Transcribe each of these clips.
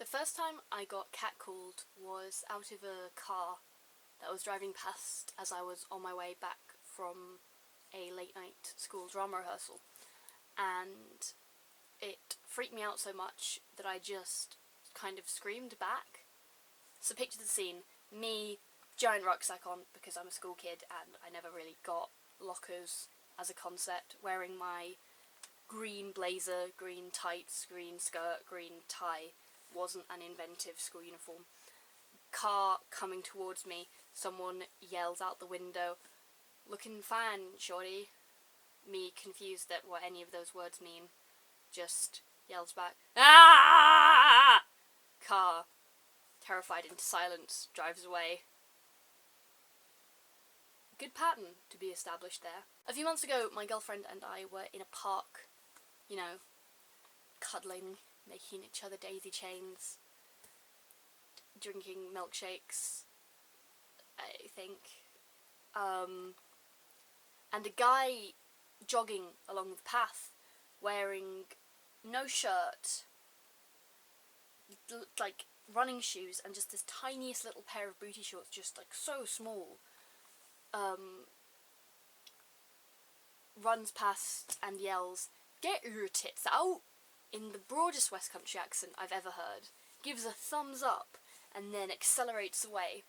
first time I got catcalled was out of a car that was driving past as I was on my way back from a late night school drama rehearsal, and it freaked me out so much that I just kind of screamed back. So picture the scene, me, giant rucksack on because I'm a school kid and I never really got lockers as a concept, wearing my green blazer, green tights, green skirt, green tie. Wasn't an inventive school uniform. Car coming towards me, someone yells out the window, "Looking fine, shorty." Me, confused at what any of those words mean, just yells back, "Ah!" Car, terrified into silence, drives away. Good pattern to be established there. A few months ago, my girlfriend and I were in a park, cuddling, making each other daisy chains, drinking milkshakes, I think. And a guy jogging along the path, wearing no shirt, like running shoes, and just this tiniest little pair of booty shorts, just like so small, runs past and yells, "Get your tits out!" in the broadest West Country accent I've ever heard, gives a thumbs up, and then accelerates away.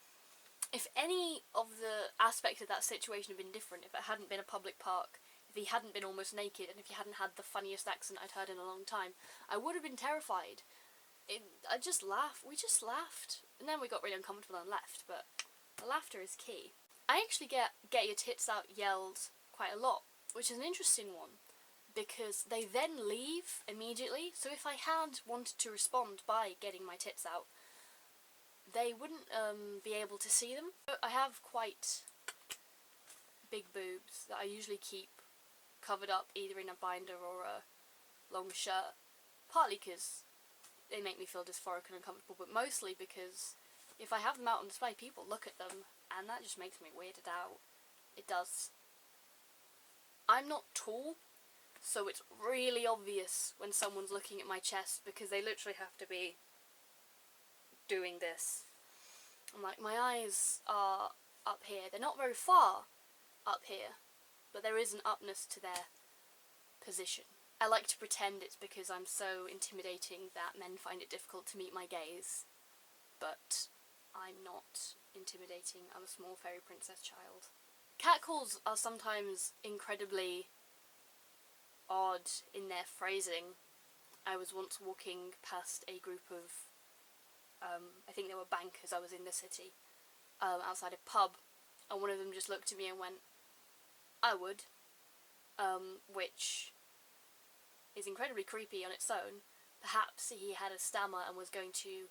If any of the aspects of that situation had been different, if it hadn't been a public park, if he hadn't been almost naked, and if he hadn't had the funniest accent I'd heard in a long time, I would have been terrified. I just laughed. We just laughed. And then we got really uncomfortable and left, but the laughter is key. I actually get your tits out yelled quite a lot, which is an interesting one, because they then leave immediately, so if I had wanted to respond by getting my tits out, they wouldn't be able to see them. I have quite big boobs that I usually keep covered up either in a binder or a long shirt, partly because they make me feel dysphoric and uncomfortable, but mostly because if I have them out on display, people look at them, and that just makes me weirded out. It does. I'm not tall, so it's really obvious when someone's looking at my chest, because they literally have to be doing this. I'm like, my eyes are up here. They're not very far up here, but there is an upness to their position. I like to pretend it's because I'm so intimidating that men find it difficult to meet my gaze, but I'm not intimidating. I'm a small fairy princess child. Catcalls are sometimes incredibly odd in their phrasing. I was once walking past a group of, I think they were bankers, I was in the city, outside a pub, and one of them just looked at me and went, "I would," which is incredibly creepy on its own. Perhaps he had a stammer and was going to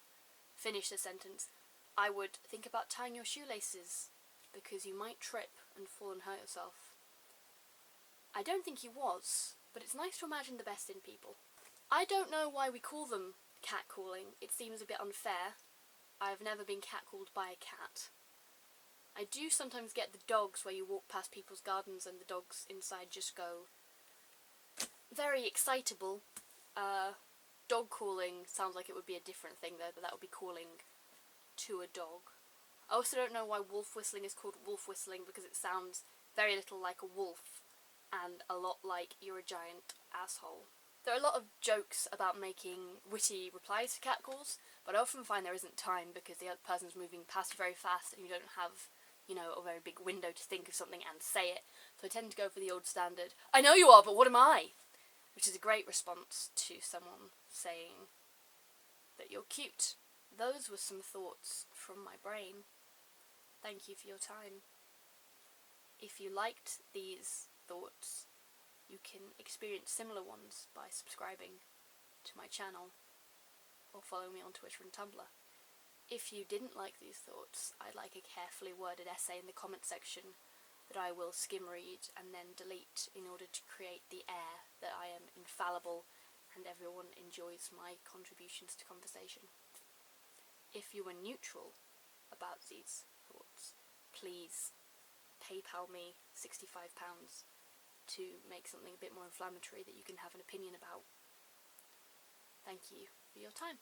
finish the sentence, "I would think about tying your shoelaces, because you might trip and fall and hurt yourself." I don't think he was, but it's nice to imagine the best in people. I don't know why we call them catcalling. It seems a bit unfair. I've never been catcalled by a cat. I do sometimes get the dogs where you walk past people's gardens and the dogs inside just go very excitable. Dog calling sounds like it would be a different thing though, but that would be calling to a dog. I also don't know why wolf whistling is called wolf whistling, because it sounds very little like a wolf and a lot like "you're a giant asshole." There are a lot of jokes about making witty replies to catcalls, but I often find there isn't time because the other person's moving past very fast and you don't have, a very big window to think of something and say it. So I tend to go for the old standard, "I know you are, but what am I?" Which is a great response to someone saying that you're cute. Those were some thoughts from my brain. Thank you for your time. If you liked these thoughts, you can experience similar ones by subscribing to my channel or follow me on Twitter and Tumblr. If you didn't like these thoughts, I'd like a carefully worded essay in the comment section that I will skim read and then delete in order to create the air that I am infallible and everyone enjoys my contributions to conversation. If you were neutral about these thoughts, please PayPal me £65 to make something a bit more inflammatory that you can have an opinion about. Thank you for your time.